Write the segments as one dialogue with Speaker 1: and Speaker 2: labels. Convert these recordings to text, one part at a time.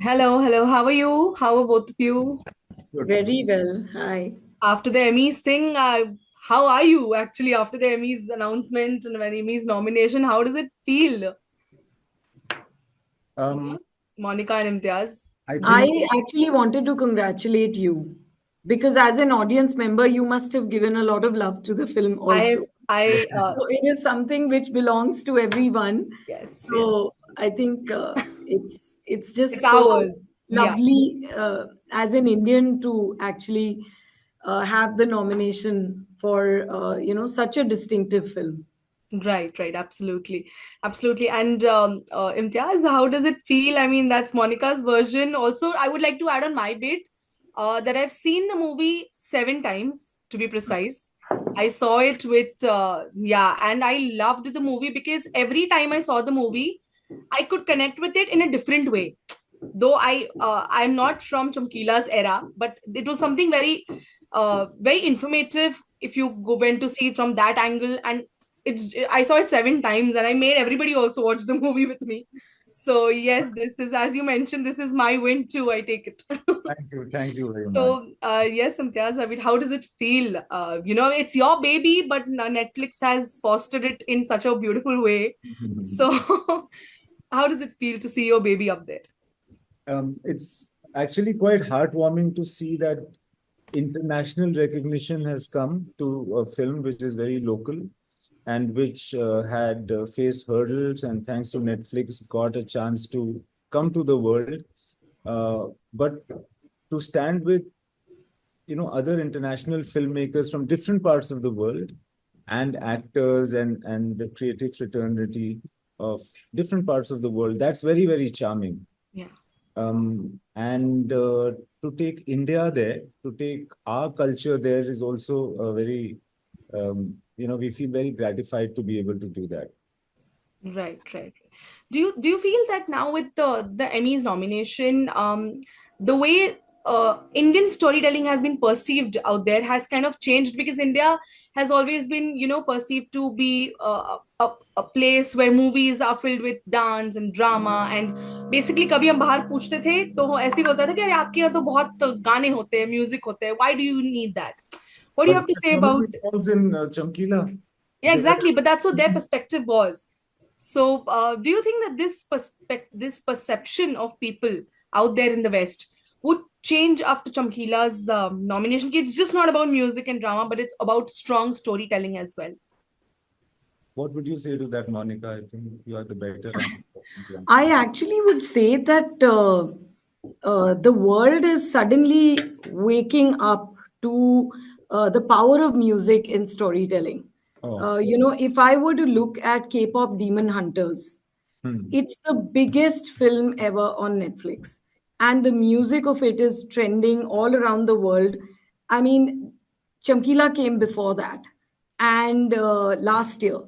Speaker 1: Hello, hello. How are you? How are both of you?
Speaker 2: Good.
Speaker 3: Very well. Hi.
Speaker 1: After the Emmys thing, how are you actually after the Emmys announcement and when Emmys nomination? How does it feel?
Speaker 2: Um,
Speaker 1: Yeah. Monica and Imtiaz.
Speaker 2: I
Speaker 3: I
Speaker 2: think
Speaker 3: actually wanted to congratulate you because, as an audience member, you must have given a lot of love to the film
Speaker 1: I,
Speaker 3: also.
Speaker 1: I,
Speaker 3: So it is something which belongs to everyone.
Speaker 1: yes, yes.
Speaker 3: So I think it's
Speaker 1: It's
Speaker 3: just so
Speaker 1: ours. Yeah.
Speaker 3: lovely as an Indian to actually have the nomination for such a distinctive film.
Speaker 1: Right, right, absolutely, absolutely. And Imtiaz, how does it feel? I mean, that's Monica's version. Also, I would like to add on my bit that I've seen the movie 7 times, to be precise. I saw it with yeah, and I loved the movie because every time I saw the movie, I could connect with it in a different way. Though I'm not from Chamkila's era, but it was something very informative if you go went to see it from that angle. And I saw it 7 times, and I made everybody also watch the movie with me. So yes, this is, as you mentioned, this is my win too. I take it.
Speaker 2: thank you very much.
Speaker 1: So yes, Imtiaz, I mean, how does it feel? It's your baby, but Netflix has fostered it in such a beautiful way. So how does it feel to see your baby up there?
Speaker 2: It's actually quite heartwarming to see that international recognition has come to a film which is very local and which had faced hurdles and thanks to Netflix got a chance to come to the world. But to stand with other international filmmakers from different parts of the world and actors and the creative fraternity of different parts of the world, that's very, very charming.
Speaker 1: Yeah.
Speaker 2: And to take India there, to take our culture there is also a very we feel very gratified to be able to do that.
Speaker 1: Right, right. Do you feel that now with the Emmys nomination, the way Indian storytelling has been perceived out there has kind of changed because India has always been, perceived to be a place where movies are filled with dance and drama and basically कभी हम बाहर पूछते थे तो ऐसे ही होता था कि अरे आपके यहाँ तो बहुत गाने होते हैं, म्यूजिक होते हैं. Why do you need that? What do you
Speaker 2: But
Speaker 1: have to
Speaker 2: that
Speaker 1: say
Speaker 2: some of
Speaker 1: about?
Speaker 2: these songs in Chamkila,
Speaker 1: Yeah,
Speaker 2: there.
Speaker 1: exactly. But that's what their perspective was. So, do you think that this perception of people out there in the West would change after Chamkila's nomination? It's just not about music and drama, but it's about strong storytelling as well.
Speaker 2: What would you say to that, Monica? I think you are the better person to answer.
Speaker 3: I actually would say that the world is suddenly waking up to the power of music in storytelling.
Speaker 2: Oh,
Speaker 3: If I were to look at K-pop Demon Hunters,
Speaker 2: hmm.
Speaker 3: it's the biggest film ever on Netflix, and the music of it is trending all around the world. I mean, Chamkila came before that, and last year.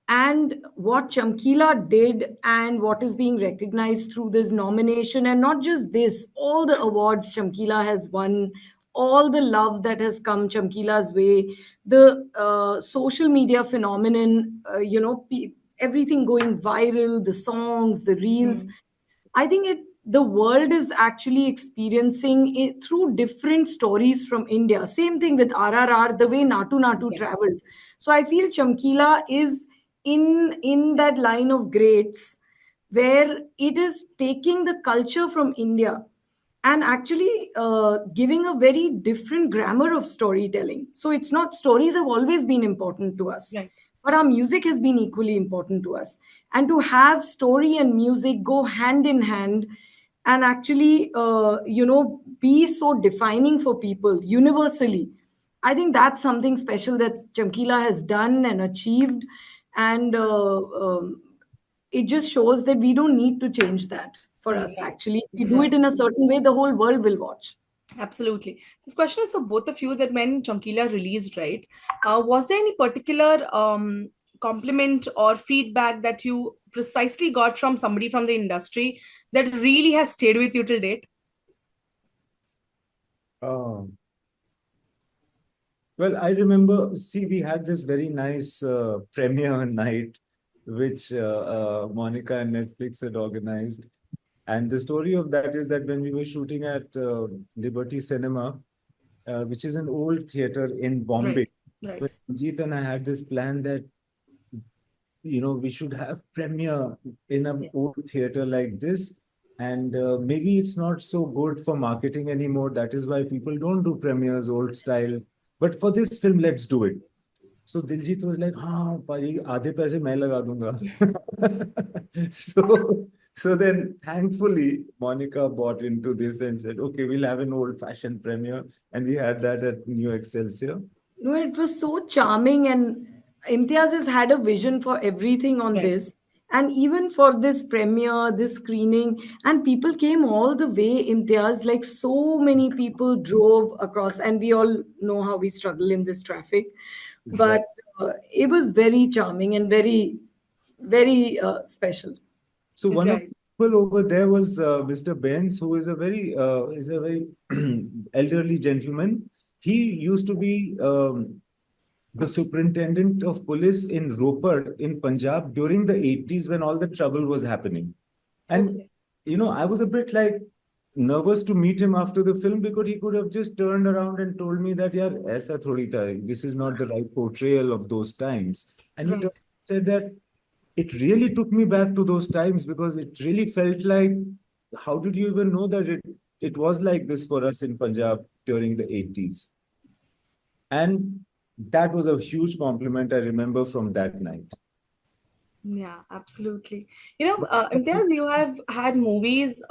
Speaker 3: And what Chamkila did, and what is being recognized through this nomination, and not just this, all the awards Chamkila has won, all the love that has come Chamkila's way, the social media phenomenon, everything going viral, the songs, the reels.
Speaker 1: Mm.
Speaker 3: I think the world is actually experiencing it through different stories from India. Same thing with RRR, the way Natu Natu
Speaker 1: Yeah.
Speaker 3: traveled. So I feel Chamkila is in that line of greats where it is taking the culture from India and actually giving a very different grammar of storytelling. So it's not, stories have always been important to us,
Speaker 1: Right.
Speaker 3: but our music has been equally important to us. And to have story and music go hand in hand and actually, be so defining for people universally, I think that's something special that Chamkila has done and achieved. And it just shows that we don't need to change that for us.
Speaker 1: Right.
Speaker 3: Actually, if we do
Speaker 1: Right.
Speaker 3: it in a certain way, the whole world will watch.
Speaker 1: Absolutely. This question is for both of you that when Chamkila released, right, was there any particular compliment or feedback that you precisely got from somebody from the industry that really has stayed with you till date?
Speaker 2: Oh, well, I remember, see, we had this very nice premiere night, which Monica and Netflix had organized. And the story of that is that when we were shooting at Liberty Cinema, which is an old theater in
Speaker 1: Right.
Speaker 2: Bombay,
Speaker 1: Right.
Speaker 2: so Jeet and I had this plan that we should have premiere in an
Speaker 1: Yeah.
Speaker 2: old theater like this. And maybe it's not so good for marketing anymore. That is why people don't do premieres old style. But for this film, let's do it. So Diljit was like, हाँ भाई आधे पैसे मैं लगा दूंगा. So then thankfully Monica bought into this and said, okay, we'll have an old fashioned premiere. And we had that at New Excelsior.
Speaker 3: No, it was so charming, and Imtiaz has had a vision for everything on
Speaker 1: Right.
Speaker 3: this. And even for this premiere, this screening, and people came all the way, Imtiaz, like so many people drove across, and we all know how we struggle in this traffic. But
Speaker 2: Exactly.
Speaker 3: it was very charming and very, very special.
Speaker 2: So one of
Speaker 1: Right.
Speaker 2: the people over there was Mr. Benz, who is a very elderly gentleman. He used to be the superintendent of police in Ropar in Punjab during the 80s when all the trouble was happening. And
Speaker 1: Okay.
Speaker 2: I was a bit like nervous to meet him after the film because he could have just turned around and told me that, yeah, aisa thodi tha, this is not the right portrayal of those times. And he
Speaker 1: Right.
Speaker 2: said that it really took me back to those times because it really felt like, how did you even know that it was like this for us in Punjab during the 80s? And that was a huge compliment I remember from that night.
Speaker 1: Yeah, absolutely. Imtiaz, you have had movies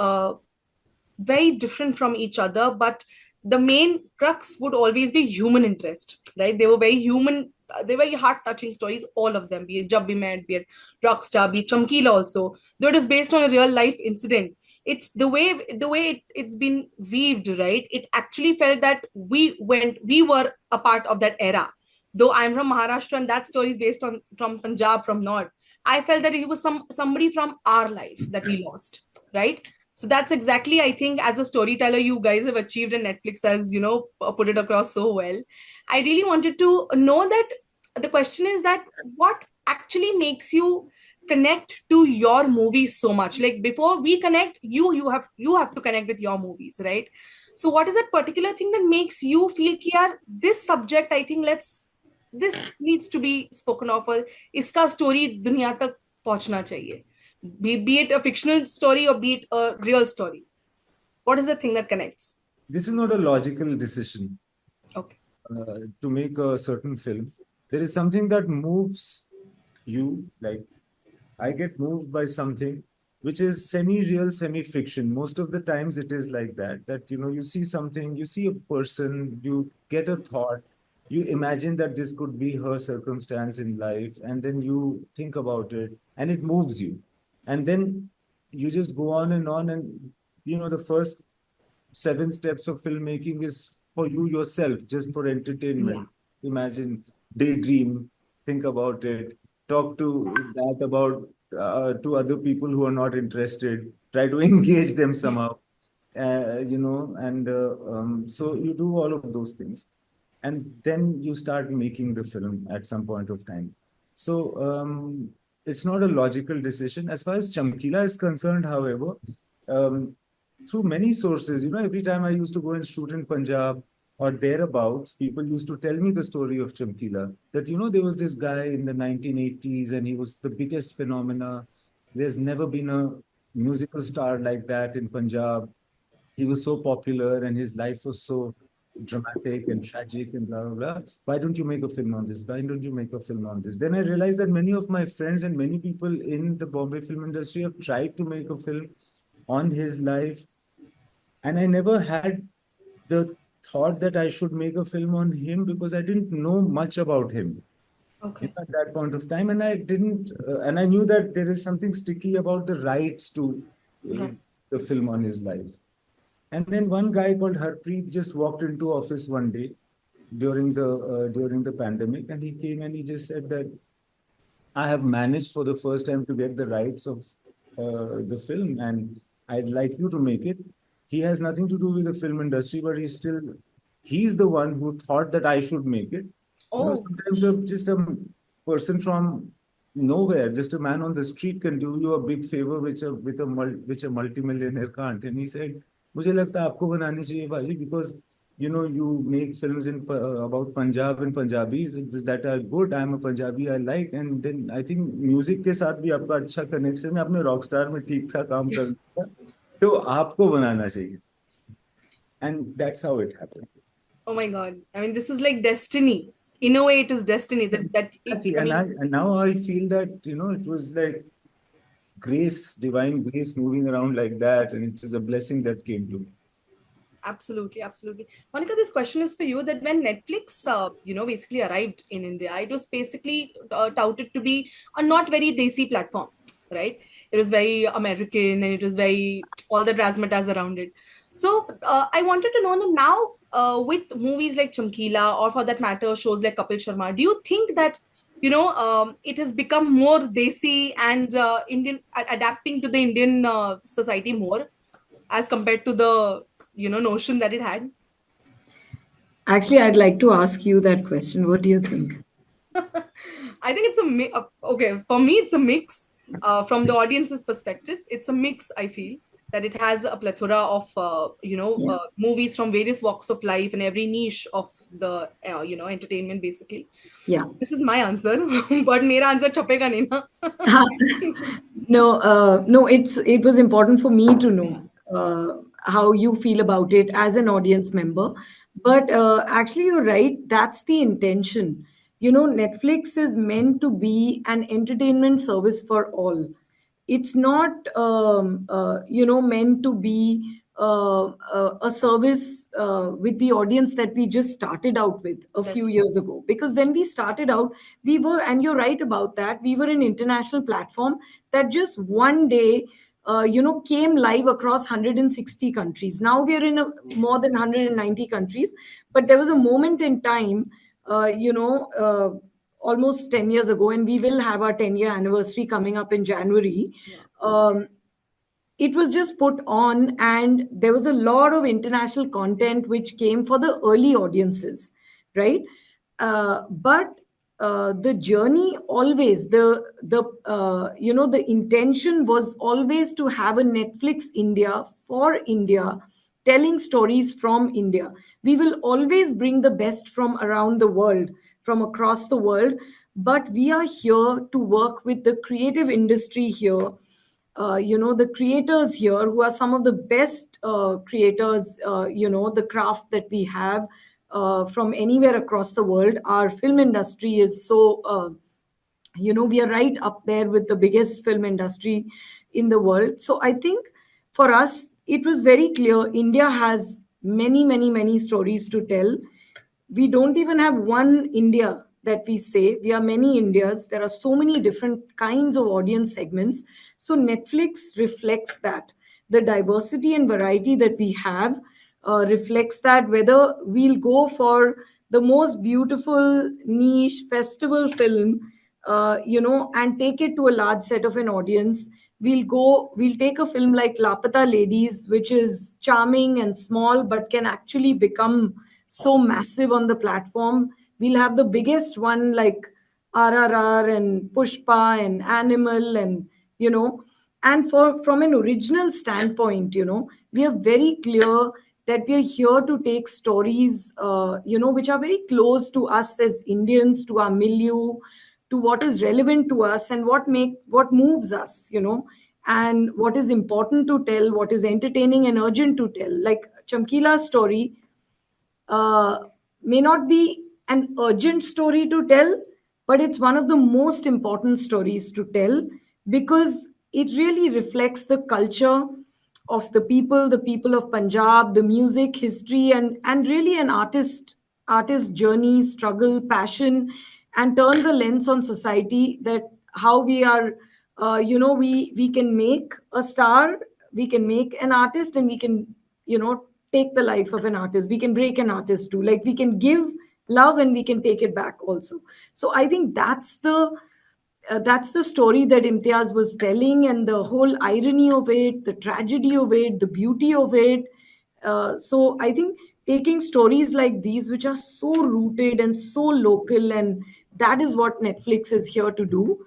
Speaker 1: very different from each other, but the main crux would always be human interest, right? They were very human, they were very heart-touching stories, all of them, be it Jab We Met, be it Rockstar, be it Chamkila also, though it is based on a real life incident. It's it's been weaved, right? It actually felt that we were a part of that era. Though I'm from Maharashtra and that story is based on from Punjab, from North, I felt that it was somebody from our life that we lost, right? So that's exactly, I think, as a storyteller, you guys have achieved, and Netflix has, put it across so well. I really wanted to know that the question is that what actually makes you connect to your movies so much? Like before we connect, you have to connect with your movies, right? So what is that particular thing that makes you feel कि यार this subject, I think this needs to be spoken of, और इसका story दुनिया तक पहुंचना चाहिए, be it a fictional story or be it a real story. What is the thing that connects?
Speaker 2: This is not a logical decision
Speaker 1: Okay.
Speaker 2: to make a certain film. There is something that moves you, like I get moved by something which is semi-real, semi-fiction. Most of the times it is like that you see something, you see a person, you get a thought, you imagine that this could be her circumstance in life, and then you think about it and it moves you. And then you just go on, and the first 7 steps of filmmaking is for you yourself, just for
Speaker 1: Yeah.
Speaker 2: entertainment. Imagine, daydream, think about it, talk to that about to other people who are not interested, try to engage them somehow, and so you do all of those things. And then you start making the film at some point of time. So it's not a logical decision. As far as Chamkila is concerned, however, um, through many sources, every time I used to go and shoot in Punjab or thereabouts, people used to tell me the story of Chamkila. That, there was this guy in the 1980s and he was the biggest phenomena. There's never been a musical star like that in Punjab. He was so popular and his life was so dramatic and tragic and blah, blah, blah. Why don't you make a film on this? Why don't you make a film on this? Then I realized that many of my friends and many people in the Bombay film industry have tried to make a film on his life. And I never had the thought that I should make a film on him because I didn't know much about him
Speaker 1: Okay.
Speaker 2: at that point of time. And I didn't, and I knew that there is something sticky about the rights to uh,
Speaker 1: Right.
Speaker 2: the film on his life. And then one guy called Harpreet just walked into office one day during the pandemic, and he came and he just said that I have managed for the first time to get the rights of the film, and I'd like you to make it. He has nothing to do with the film industry, but he's the one who thought that I should make it.
Speaker 1: Oh.
Speaker 2: Sometimes just a person from nowhere. Just a man on the street can do you a big favor which a multimillionaire can't. And he said, मुझे लगता है आपको बनानी चाहिए बाजी, because you make films about Punjab and Punjabis that are good. I'm a Punjabi, I like, and then I think music के साथ भी आपका अच्छा connection है. आपने Rockstar में ठीक सा काम कर दिया, तो आपको बनाना चाहिए. And that's how it happened.
Speaker 1: Oh my God. I mean, this is like destiny. In a way, it is destiny
Speaker 2: Exactly.
Speaker 1: I mean,
Speaker 2: And now I feel that, it was like grace, divine grace moving around like that. And it is a blessing that came to me.
Speaker 1: absolutely, absolutely. Monica, this question is for you that when Netflix, basically arrived in India, it was basically touted to be a not very desi platform, right? It was very American and it was very all the razzmatazz around it. So I wanted to know now, with movies like Chamkila or for that matter, shows like Kapil Sharma, do you think that it has become more desi and Indian adapting to the Indian society more as compared to the notion that it had?
Speaker 3: Actually, I'd like to ask you that question. What do you think?
Speaker 1: I think it's okay, for me it's a mix. From the audience's perspective, it's a mix. I feel that it has a plethora of
Speaker 3: Yeah.
Speaker 1: movies from various walks of life and every niche of the entertainment basically.
Speaker 3: Yeah.
Speaker 1: This is my answer, but mera answer chapega nahi na.
Speaker 3: No, no, it was important for me to know how you feel about it as an audience member. But actually, you're right. That's the intention. Netflix is meant to be an entertainment service for all. It's not meant to be a service with the audience that we just started out with a
Speaker 1: That's
Speaker 3: few years ago, because when we started out, we were, and you're right about that, we were an international platform that just one day came live across 160 countries. Now we are in more than 190 countries, but there was a moment in time, uh, you know uh, almost 10 years ago, and we will have our 10-year anniversary coming up in January.
Speaker 1: yeah,
Speaker 3: It was just put on, and there was a lot of international content which came for the early audiences, right? But the journey always, the intention was always to have a Netflix India for India, telling stories from India. We will always bring the best from around the world, from across the world, but we are here to work with the creative industry here, the creators here, who are some of the best creators, the craft that we have from anywhere across the world. Our film industry is so, we are right up there with the biggest film industry in the world. So I think for us, it was very clear India has many, many, many stories to tell. We don't even have one India that we say. We are many Indias. There are so many different kinds of audience segments. So Netflix reflects that. The diversity and variety that we have reflects that, whether we'll go for the most beautiful niche festival film, and take it to a large set of an audience. We'll take a film like Lapata Ladies, which is charming and small, but can actually become so massive on the platform. We'll have the biggest one like RRR and Pushpa and Animal, and from an original standpoint, we are very clear that we are here to take stories, which are very close to us as Indians, to our milieu, to what is relevant to us, and what moves us, and what is important to tell, what is entertaining and urgent to tell. Like Chamkila's story uh, may not be an urgent story to tell, but it's one of the most important stories to tell, because it really reflects the culture of the people of Punjab, the music, history, and really an artist journey, struggle, passion, and turns a lens on society, that how we are, we can make a star, we can make an artist, and we can, take the life of an artist. We can break an artist too. Like, we can give love and we can take it back also. So I think that's the story that Imtiaz was telling, and the whole irony of it, the tragedy of it, the beauty of it. So I think taking stories like these, which are so rooted and so local, and that is what Netflix is here to do.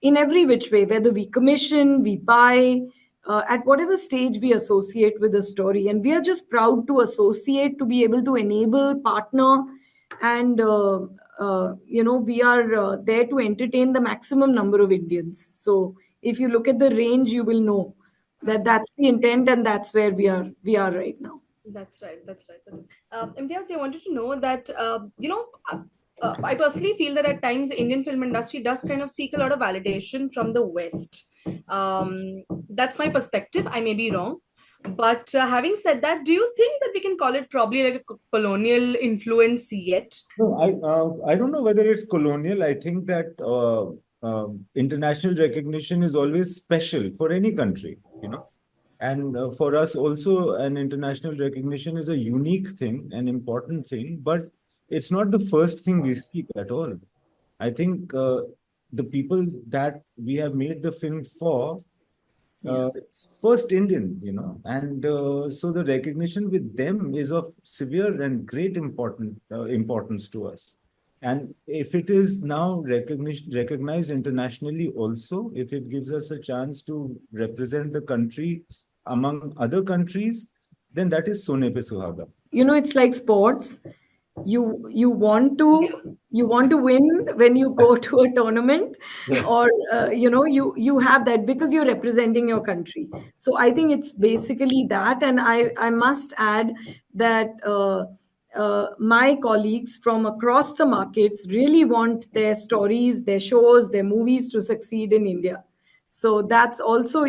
Speaker 3: in every which way, whether we commission, we buy, at whatever stage we associate with a story. And we are just proud to associate, to be able to enable, partner, and we are there to entertain the maximum number of Indians. So if you look at the range, you will know that that's the intent, and that's where we are right now.
Speaker 1: That's right. That's right. Imtiaz, I wanted to know that, I personally feel that at times the Indian film industry does kind of seek a lot of validation from the West. That's my perspective. I may be wrong. But having said that, do you think that we can call it probably like a colonial influence yet?
Speaker 2: No, I don't know whether it's colonial. I think that international recognition is always special for any country, you know. And for us also, an international recognition is a unique thing, an important thing, but it's not the first thing we seek at all. I think the people that we have made the film for, first Indian, you know, and so the recognition with them is of severe and great importance to us. And if it is now recognized internationally also, if it gives us a chance to represent the country among other countries, then that is Sone Pe Suhaga.
Speaker 3: It's like sports. You want to win when you go to a tournament, or you have that because you're representing your country. So I think it's basically that. And I must add that my colleagues from across the markets really want their stories, their shows, their movies to succeed in India. So that's also,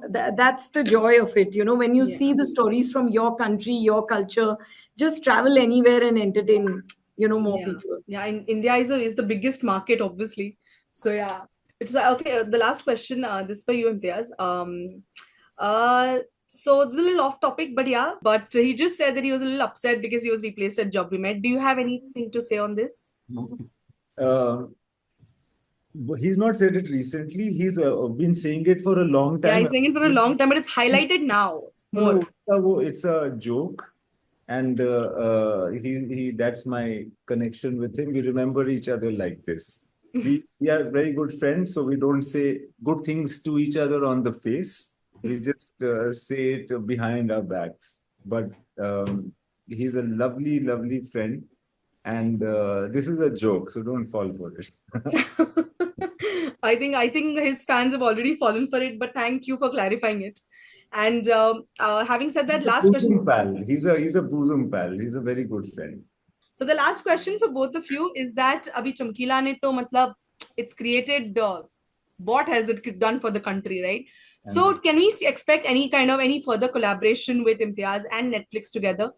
Speaker 3: that's the joy of it. When you see the stories from your country, your culture, just travel anywhere and entertain, more people.
Speaker 1: Yeah, India is the biggest market, obviously. So yeah, it's okay. The last question, this is for you, Imtiaz. So a little off topic, but yeah, but he just said that he was a little upset because he was replaced at Job We Met. Do you have anything to say on this?
Speaker 2: He's not said it recently. He's been saying it for a long time.
Speaker 1: Yeah, he's saying it for a long time, but it's highlighted now more.
Speaker 2: No, it's a joke. And he that's my connection with him. We remember each other like this. We are very good friends, so we don't say good things to each other on the face. We just say it behind our backs. But he's a lovely, lovely friend. And this is a joke, so don't fall for it.
Speaker 1: I think his fans have already fallen for it, but thank you for clarifying it. And having said that, last question.
Speaker 2: Pal. He's a bosom pal. He's a very good friend.
Speaker 1: So the last question for both of you is that Abhi Chamkila ne to matlab it's created what has it done for the country, right? So can we expect any further collaboration with Imtiaz and Netflix together?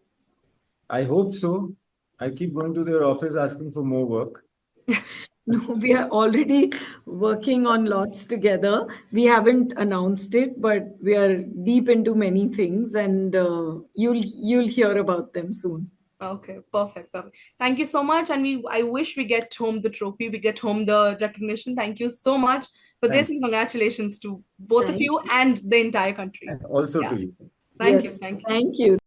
Speaker 2: I hope so. I keep going to their office asking for more work.
Speaker 3: No, we are already working on lots together. We haven't announced it, but we are deep into many things, and you'll hear about them soon.
Speaker 1: Okay, perfect. Thank you so much, and I wish we get home the trophy, we get home the recognition. Thank you so much for this, and congratulations to both of you and the entire country.
Speaker 2: And also to you.
Speaker 1: Thank you.
Speaker 3: Thank you.